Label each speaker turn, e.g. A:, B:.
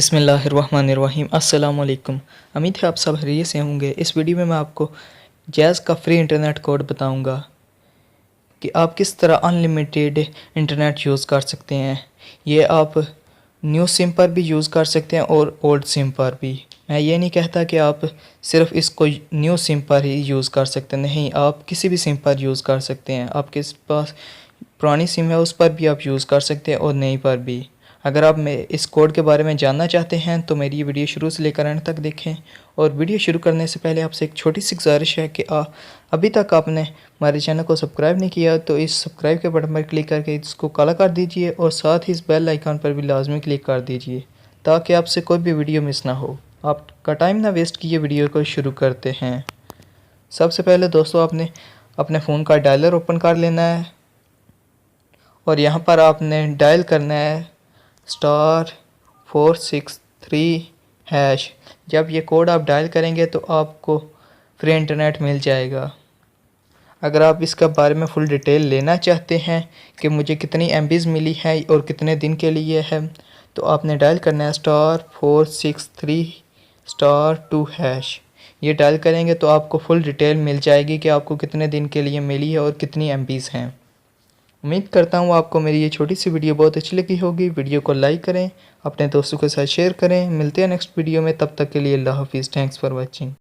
A: बिस्मिल्लाहिर्रहमानिर्रहीम। अस्सलाम वालेकुम। उम्मीद है आप सब खैरियत से होंगे। इस वीडियो में मैं आपको जैज़ का फ्री इंटरनेट कोड बताऊंगा कि आप किस तरह अनलिमिटेड इंटरनेट यूज़ कर सकते हैं। ये आप न्यू सिम पर भी यूज़ कर सकते हैं और ओल्ड सिम पर भी। मैं ये नहीं कहता कि आप सिर्फ इसको न्यू सिम पर ही यूज़ कर सकते हैं, नहीं, आप किसी भी सिम पर यूज़ कर सकते हैं। आपके पास पुरानी सिम है उस पर भी आप यूज़ कर सकते हैं और नई पर भी। अगर आप इस कोड के बारे में जानना चाहते हैं तो मेरी ये वीडियो शुरू से लेकर अंत तक देखें। और वीडियो शुरू करने से पहले आपसे एक छोटी सी गुजारिश है कि अभी तक आपने हमारे चैनल को सब्सक्राइब नहीं किया तो इस सब्सक्राइब के बटन पर क्लिक करके इसको काला कर दीजिए और साथ ही इस बेल आइकन पर भी लाजमी क्लिक कर दीजिए ताकि आपसे कोई भी वीडियो मिस ना हो। आपका टाइम ना वेस्ट कीजिए, वीडियो को शुरू करते हैं। सबसे पहले दोस्तों आपने अपने फ़ोन का डायलर ओपन कर लेना है और यहाँ पर आपने डायल करना है *463#। जब ये कोड आप डायल करेंगे तो आपको फ्री इंटरनेट मिल जाएगा। अगर आप इसके बारे में फुल डिटेल लेना चाहते हैं कि मुझे कितनी MBs मिली है और कितने दिन के लिए है तो आपने डायल करना है *463*2#। ये डायल करेंगे तो आपको फुल डिटेल मिल जाएगी कि आपको कितने दिन के लिए मिली है और कितनी MBs हैं। उम्मीद करता हूँ आपको मेरी ये छोटी सी वीडियो बहुत अच्छी लगी होगी। वीडियो को लाइक करें, अपने दोस्तों के साथ शेयर करें। मिलते हैं नेक्स्ट वीडियो में, तब तक के लिए अल्लाह हाफिज़। Thanks for watching.